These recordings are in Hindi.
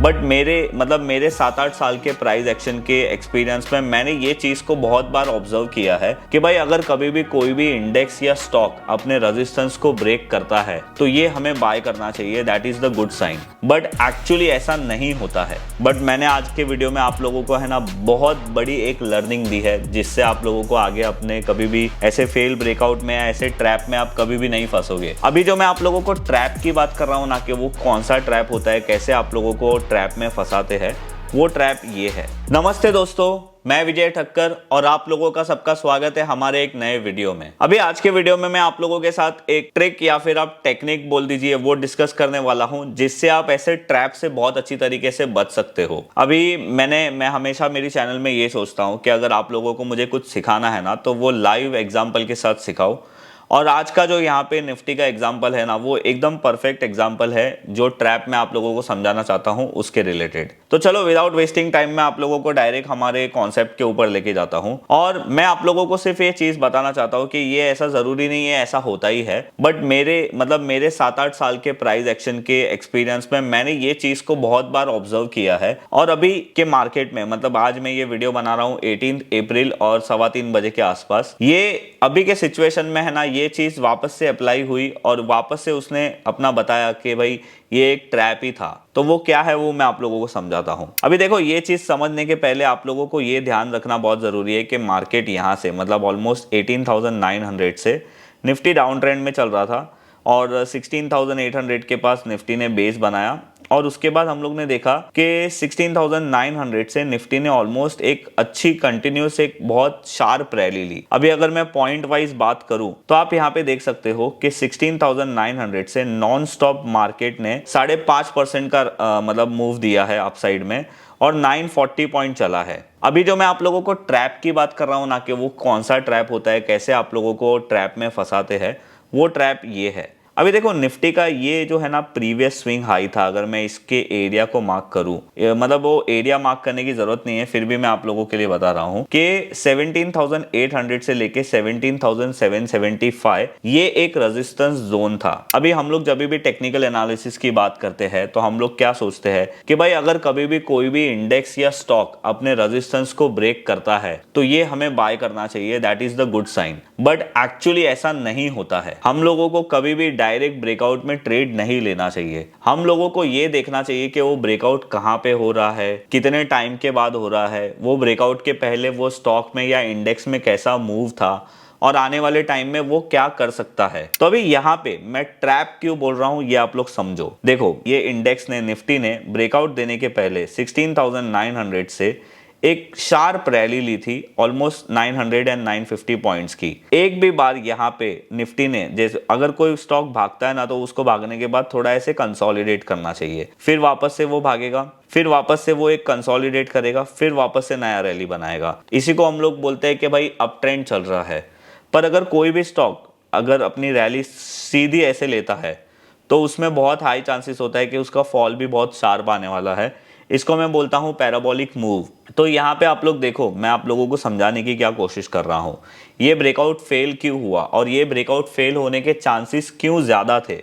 बट मेरे 7-8 साल के प्राइस एक्शन के एक्सपीरियंस में मैंने ये चीज को बहुत बार ऑब्जर्व किया है कि भाई अगर कभी भी कोई भी इंडेक्स या स्टॉक अपने रेजिस्टेंस को ब्रेक करता है तो ये हमें बाय करना चाहिए, that is the good sign. But actually ऐसा नहीं होता है। बट मैंने आज के वीडियो में आप लोगों को है ना बहुत बड़ी एक लर्निंग दी है, जिससे आप लोगों को आगे अपने कभी भी ऐसे फेल ब्रेकआउट में या ऐसे ट्रैप में आप कभी भी नहीं फंसोगे। अभी जो मैं आप लोगों को ट्रैप की बात कर रहा हूँ ना, कि वो कौन सा ट्रैप होता है, कैसे आप लोगों को ट्रैप में फंसाते हैं, वो ट्रैप ये है। नमस्ते दोस्तों, मैं विजय ठक्कर और आप लोगों का सबका स्वागत है हमारे एक नए वीडियो में। अभी आज के वीडियो में मैं आप लोगों के साथ एक ट्रिक या फिर आप टेक्निक बोल दीजिए, वो डिस्कस करने वाला हूं, जिससे आप ऐसे ट्रैप से बहुत अच्छी तरीके से बच सकते हो। अभी मैं हमेशा मेरी चैनल में ये सोचता हूं कि अगर आप लोगों को मुझे कुछ सिखाना है ना, तो वो लाइव एग्जाम्पल के साथ सिखाओ। और आज का जो यहाँ पे निफ्टी का एग्जाम्पल है ना, वो एकदम परफेक्ट एग्जाम्पल है जो ट्रैप में आप लोगों को समझाना चाहता हूँ उसके रिलेटेड। तो चलो विदाउट वेस्टिंग टाइम मैं आप लोगों को डायरेक्ट हमारे कॉन्सेप्ट के ऊपर लेके जाता हूँ। और मैं आप लोगों को सिर्फ ये चीज बताना चाहता हूँ कि ये ऐसा जरूरी नहीं है, ऐसा होता ही है। बट मेरे 7-8 साल के प्राइस एक्शन के एक्सपीरियंस में मैंने ये चीज को बहुत बार ऑब्जर्व किया है। और अभी के मार्केट में, मतलब आज मैं ये वीडियो बना रहा हूँ 18 अप्रैल और 3:15 बजे के आसपास, ये अभी के सिचुएशन में है ना, ये चीज वापस से अप्लाई हुई और वापस से उसने अपना बताया कि भाई ये एक ट्रैप ही था। तो वो क्या है वो मैं आप लोगों को समझाता हूं। अभी देखो, ये चीज समझने के पहले आप लोगों को ये ध्यान रखना बहुत जरूरी है कि मार्केट यहां से, मतलब ऑलमोस्ट 18,900 से निफ्टी डाउन ट्रेंड में चल रहा था और 16,800 के पास निफ्टी ने बेस बनाया। और उसके बाद हम लोग ने देखा कि 16,900 से निफ्टी ने ऑलमोस्ट एक अच्छी कंटिन्यूस एक बहुत शार्प रैली ली। अभी अगर मैं पॉइंट वाइज बात करूं तो आप यहां पे देख सकते हो कि 16,900 से नॉन स्टॉप मार्केट ने 5.5% का मतलब मूव दिया है अपसाइड में और 940 पॉइंट चला है। अभी जो मैं आप लोगों को ट्रैप की बात कर रहा हूं ना, कि वो कौन सा ट्रैप होता है, कैसे आप लोगों को ट्रैप में फंसाते हैं, वो ट्रैप ये है। अभी देखो, निफ्टी का ये जो है ना प्रीवियस स्विंग हाई था। अगर मैं इसके एरिया को मार्क करूं, मतलब वो एरिया मार्क करने की जरूरत नहीं है, फिर भी मैं आप लोगों के लिए बता रहा हूं कि 17,800 से लेके 17,775 ये एक रेजिस्टेंस जोन था। अभी हम लोग जब भी टेक्निकल एनालिसिस की बात करते हैं तो हम लोग क्या सोचते हैं कि भाई अगर कभी भी कोई भी इंडेक्स या स्टॉक अपने रेजिस्टेंस को ब्रेक करता है तो ये हमें बाय करना चाहिए, that is the good sign. But actually ऐसा नहीं होता है। हम लोगों को कभी भी डायरेक्ट ब्रेकआउट में ट्रेड नहीं लेना चाहिए। हम लोगों को यह देखना चाहिए कि वो ब्रेकआउट कहां पे हो रहा है, कितने टाइम के बाद हो रहा है, वो ब्रेकआउट के पहले वो स्टॉक में या इंडेक्स में कैसा मूव था और आने वाले टाइम में वो क्या कर सकता है। तो अभी यहाँ पे मैं ट्रैप क्यों बोल रहा हूं ये आप लोग समझो। देखो, ये इंडेक्स ने, निफ्टी ने ब्रेकआउट देने के पहले 16,900 से एक शार्प रैली ली थी ऑलमोस्ट 900 एंड 950 पॉइंट्स की। एक भी बार यहाँ पे निफ्टी ने, जैसे अगर कोई स्टॉक भागता है ना, तो उसको भागने के बाद थोड़ा ऐसे कंसोलिडेट करना चाहिए, फिर वापस से वो भागेगा, फिर वापस से वो एक कंसोलिडेट करेगा, फिर वापस से नया रैली बनाएगा। इसी को हम लोग बोलते हैं कि भाई अप ट्रेंड चल रहा है। पर अगर कोई भी स्टॉक अगर अपनी रैली सीधी ऐसे लेता है तो उसमें बहुत हाई चांसेस होता है कि उसका फॉल भी बहुत शार्प आने वाला है। इसको मैं बोलता हूं पैराबोलिक मूव। तो यहाँ पे आप लोग देखो, मैं आप लोगों को समझाने की क्या कोशिश कर रहा हूं। ये ब्रेकआउट फेल क्यों हुआ और ये ब्रेकआउट फेल होने के चांसेस क्यों ज्यादा थे,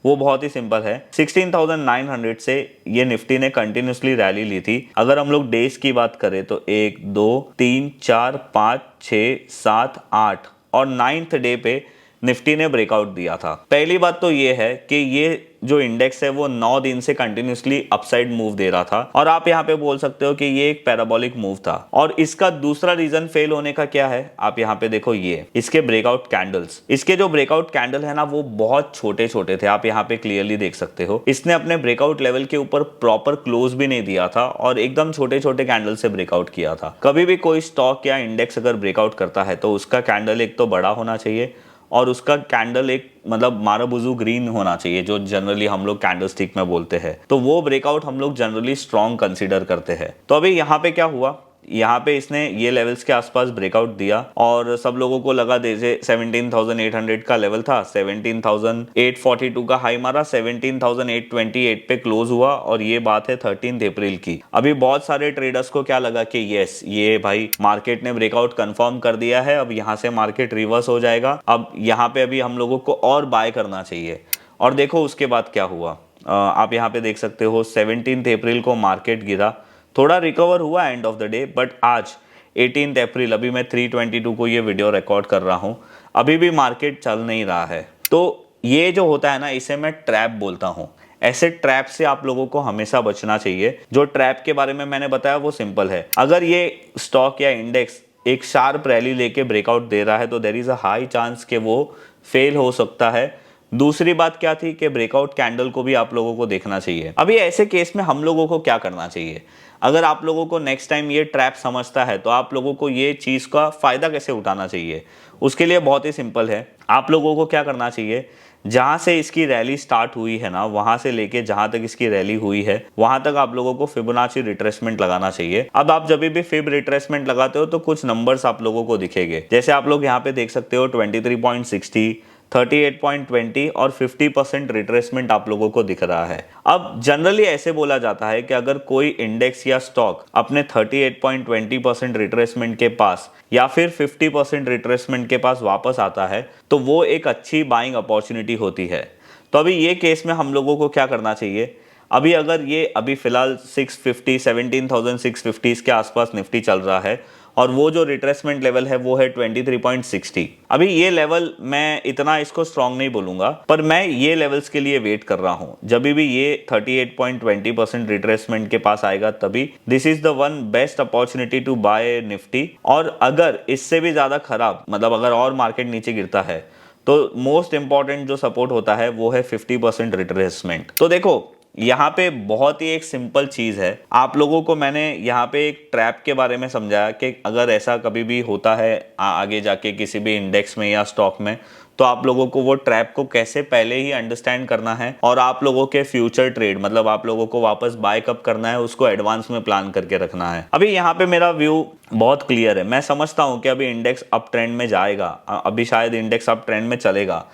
वो बहुत ही सिंपल है। 16,900 से ये निफ्टी ने कंटिन्यूसली रैली ली थी। अगर हम लोग डेज की बात करें तो 1 2 3 4 5 6 7 8 और 9th डे पे निफ्टी ने ब्रेकआउट दिया था। पहली बात तो ये है कि ये जो इंडेक्स है वो 9 दिन से कंटिन्यूसली अपसाइड मूव दे रहा था और आप यहाँ पे बोल सकते हो कि ये एक पैराबोलिक मूव था। और इसका दूसरा रीजन फेल होने का क्या है, आप यहाँ पे देखो, ये इसके ब्रेकआउट कैंडल्स। इसके जो ब्रेकआउट कैंडल है ना, वो बहुत छोटे छोटे थे, आप यहाँ पे क्लियरली देख सकते हो। इसने अपने ब्रेकआउट लेवल के ऊपर प्रॉपर क्लोज भी नहीं दिया था और एकदम छोटे छोटे कैंडल से ब्रेकआउट किया था। कभी भी कोई स्टॉक या इंडेक्स अगर ब्रेकआउट करता है तो उसका कैंडल एक तो बड़ा होना चाहिए और उसका कैंडल एक मतलब माराबुजू ग्रीन होना चाहिए, जो जनरली हम लोग कैंडल स्टिक में बोलते हैं। तो वो ब्रेकआउट हम लोग जनरली स्ट्रॉन्ग कंसीडर करते हैं। तो अभी यहाँ पे क्या हुआ, यहाँ पे इसने ये लेवल्स के आसपास ब्रेकआउट दिया और सब लोगों को लगा जैसे 17,800 का लेवल था, 17,842 का हाई मारा, 17,828 पे क्लोज हुआ और ये बात है 13 अप्रैल की। अभी बहुत सारे ट्रेडर्स को क्या लगा कि यस, ये भाई मार्केट ने ब्रेकआउट कंफर्म कर दिया है, अब यहाँ से मार्केट रिवर्स हो जाएगा, अब यहाँ पे अभी हम लोगों को और बाय करना चाहिए। और देखो उसके बाद क्या हुआ। आप यहाँ पे देख सकते हो 17 अप्रैल को मार्केट गिरा, थोड़ा रिकवर हुआ end of the day, but आज 18 अप्रैल, अभी मैं 3:22 को ये वीडियो रिकॉर्ड कर रहा हूँ, अभी भी मार्केट चल नहीं रहा है। तो ये जो होता है ना, इसे मैं ट्रैप बोलता हूँ। ऐसे ट्रैप से आप लोगों को हमेशा बचना चाहिए। जो ट्रैप के बारे में मैंने बताया वो सिंपल है। अगर ये स्टॉक या इंडेक्स एक शार्प रैली लेके ब्रेकआउट दे रहा है तो there is a high chance कि वो फेल हो सकता है। दूसरी बात क्या थी कि ब्रेकआउट कैंडल को भी आप लोगों को देखना चाहिए। अभी ऐसे केस में हम लोगों को क्या करना चाहिए? अगर आप लोगों को नेक्स्ट टाइम ये ट्रैप समझता है तो आप लोगों को ये चीज़ का फ़ायदा कैसे उठाना चाहिए, उसके लिए बहुत ही सिंपल है। आप लोगों को क्या करना चाहिए, जहां से इसकी रैली स्टार्ट हुई है ना, वहां से लेके जहां तक इसकी रैली हुई है वहां तक आप लोगों को फिबोनाची रिट्रेसमेंट लगाना चाहिए। अब आप जब भी फिब रिट्रेसमेंट लगाते हो तो कुछ नंबर्स आप लोगों को दिखेंगे, जैसे आप लोग यहाँ पे देख सकते हो 23.60, 38.20 और 50% रिट्रेसमेंट आप लोगों को दिख रहा है। अब जनरली ऐसे बोला जाता है कि अगर कोई इंडेक्स या स्टॉक अपने 38.20% रिट्रेसमेंट के पास या फिर 50% रिट्रेसमेंट के पास वापस आता है तो वो एक अच्छी बाइंग अपॉर्चुनिटी होती है। तो अभी ये केस में हम लोगों को क्या करना चाहिए, अभी अगर ये अभी फिलहाल 650 17,650 के आसपास निफ्टी चल रहा है और वो जो रिट्रेसमेंट लेवल है वो है 23.60। अभी ये लेवल मैं इतना इसको स्ट्रांग नहीं बोलूंगा, पर मैं ये लेवल्स के लिए वेट कर रहा हूं। जब भी ये 38.20% रिट्रेसमेंट के पास आएगा तभी this is the one best opportunity to buy Nifty. और अगर इससे भी ज्यादा खराब, मतलब अगर और मार्केट नीचे गिरता है तो मोस्ट इंपॉर्टेंट जो सपोर्ट होता है वो है 50% रिट्रेसमेंट। तो देखो यहाँ पे बहुत ही एक सिंपल चीज है। आप लोगों को मैंने यहाँ पे एक ट्रैप के बारे में समझाया कि अगर ऐसा कभी भी होता है आगे जाके किसी भी इंडेक्स में या स्टॉक में, तो आप लोगों को वो ट्रैप को कैसे पहले ही अंडरस्टैंड करना है और आप लोगों के फ्यूचर ट्रेड, मतलब आप लोगों को वापस बाय कब करना है उसको एडवांस में प्लान करके रखना है। अभी यहाँ पे मेरा व्यू बहुत क्लियर है। मैं समझता हूँ कि अभी इंडेक्स अप ट्रेंड में जाएगा, अभी शायद इंडेक्स अप ट्रेंड में चलेगा,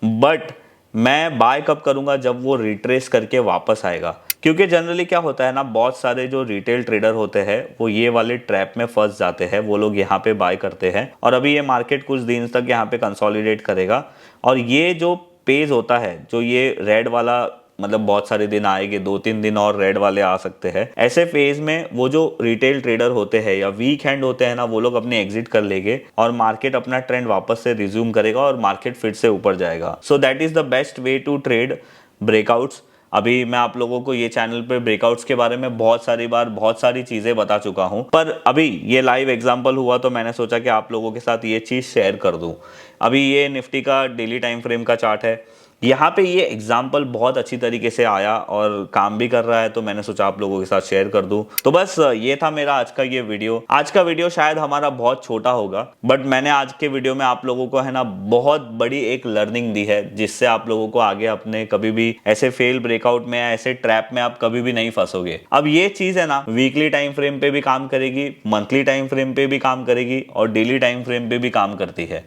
बट मैं बाय कब करूंगा, जब वो रिट्रेस करके वापस आएगा। क्योंकि जनरली क्या होता है ना, बहुत सारे जो रिटेल ट्रेडर होते हैं वो ये वाले ट्रैप में फंस जाते हैं। वो लोग यहाँ पे बाय करते हैं और अभी ये मार्केट कुछ दिन तक यहाँ पे कंसोलिडेट करेगा और ये जो पेज होता है, जो ये रेड वाला, मतलब बहुत सारे दिन आएंगे, 2-3 दिन और रेड वाले आ सकते हैं। ऐसे फेज में वो जो रिटेल ट्रेडर होते हैं या वीक हैंड होते हैं ना, वो लोग अपने एग्जिट कर लेंगे और मार्केट अपना ट्रेंड वापस से रिज्यूम करेगा और मार्केट फिर से ऊपर जाएगा। So that is the best way to trade breakouts. अभी मैं आप लोगों को ये चैनल पे ब्रेकआउट्स के बारे में बहुत सारी बार बहुत सारी चीजें बता चुका हूं, पर अभी ये लाइव एग्जांपल हुआ तो मैंने सोचा कि आप लोगों के साथ ये चीज शेयर कर दूं। अभी ये निफ्टी का डेली टाइम फ्रेम का चार्ट है। यहाँ पे ये एग्जाम्पल बहुत अच्छी तरीके से आया और काम भी कर रहा है, तो मैंने सोचा आप लोगों के साथ शेयर कर दूं। तो बस ये था मेरा आज का ये वीडियो। आज का वीडियो शायद हमारा बहुत छोटा होगा, बट मैंने आज के वीडियो में आप लोगों को है ना बहुत बड़ी एक लर्निंग दी है, जिससे आप लोगों को आगे अपने कभी भी ऐसे फेल ब्रेकआउट में या ऐसे ट्रैप में आप कभी भी नहीं फंसोगे। अब ये चीज है ना, वीकली टाइम फ्रेम पे भी काम करेगी, मंथली टाइम फ्रेम पे भी काम करेगी और डेली टाइम फ्रेम पे भी काम करती है।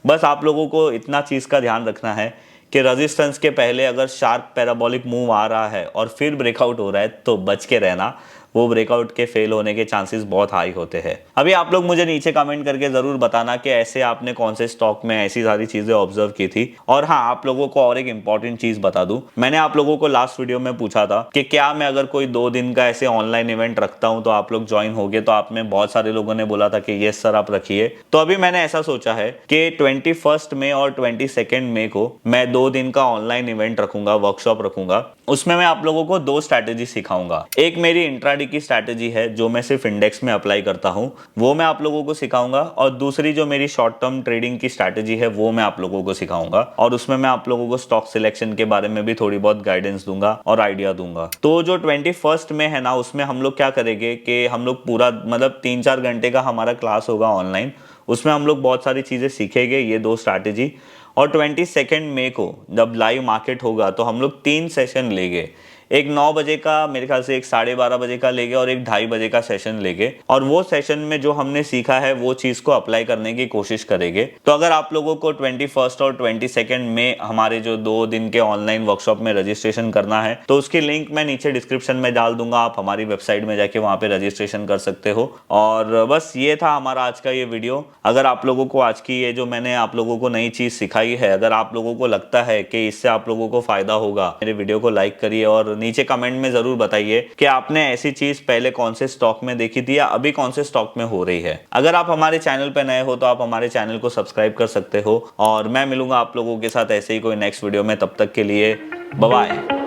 बस आप लोगों को इतना चीज का ध्यान रखना है कि रेजिस्टेंस के पहले अगर शार्प पैराबोलिक मूव आ रहा है और फिर ब्रेकआउट हो रहा है तो बच के रहना, वो ब्रेकआउट के फेल होने के चांसेस बहुत हाई होते हैं। अभी आप लोग मुझे नीचे कमेंट करके जरूर बताना कि ऐसे आपने कौन से स्टॉक में ऐसी सारी चीजें ऑब्जर्व की थी। और हाँ, आप लोगों को और एक इंपॉर्टेंट चीज बता दूं, मैंने आप लोगों को लास्ट वीडियो में पूछा था कि क्या मैं अगर कोई 2 दिन का ऐसे ऑनलाइन इवेंट रखता हूं तो आप लोग ज्वाइन होगे, तो आप में बहुत सारे लोगों ने बोला था कि यस सर आप रखिए। तो अभी मैंने ऐसा सोचा है कि 21 मई और 22 मई को मैं 2 दिन का ऑनलाइन इवेंट रखूंगा, वर्कशॉप रखूंगा। उसमें मैं आप लोगों को 2 स्ट्रैटेजी सिखाऊंगा। एक मेरी इंट्राडे की स्ट्रैटेजी है जो मैं सिर्फ इंडेक्स में अप्लाई करता हूं, वो मैं आप लोगों को सिखाऊंगा, और दूसरी जो मेरी शॉर्ट टर्म ट्रेडिंग की स्ट्रैटेजी है वो मैं आप लोगों को सिखाऊंगा, और उसमें मैं आप लोगों को स्टॉक सिलेक्शन के बारे में भी थोड़ी बहुत गाइडेंस दूंगा और आइडिया दूंगा। तो जो 21 में है ना, उसमें हम लोग क्या करेंगे कि हम लोग पूरा मतलब 3-4 घंटे का हमारा क्लास होगा ऑनलाइन। उसमें हम लोग बहुत सारी चीजें सीखेंगे, ये 2 स्ट्रैटेजी। और 22 मई को जब लाइव मार्केट होगा तो हम लोग 3 सेशन लेंगे। एक 9 बजे का, मेरे ख्याल से एक 12:30 बजे का लेंगे और एक 2:30 बजे का सेशन लेंगे, और वो सेशन में जो हमने सीखा है वो चीज को अप्लाई करने की कोशिश करेंगे। तो अगर आप लोगों को 21 और 22 में हमारे जो 2 दिन के ऑनलाइन वर्कशॉप में रजिस्ट्रेशन करना है तो उसकी लिंक मैं नीचे डिस्क्रिप्शन में डाल दूंगा, आप हमारी वेबसाइट में जाके वहां पे रजिस्ट्रेशन कर सकते हो। और बस ये था हमारा आज का ये वीडियो। अगर आप लोगों को आज की ये जो मैंने आप लोगों को नई चीज सिखाई है, अगर आप लोगों को लगता है कि इससे आप लोगों को फायदा होगा, मेरे वीडियो को लाइक करिए और नीचे कमेंट में जरूर बताइए कि आपने ऐसी चीज पहले कौन से स्टॉक में देखी थी या अभी कौन से स्टॉक में हो रही है। अगर आप हमारे चैनल पर नए हो तो आप हमारे चैनल को सब्सक्राइब कर सकते हो, और मैं मिलूंगा आप लोगों के साथ ऐसे ही कोई नेक्स्ट वीडियो में। तब तक के लिए बाय बाय।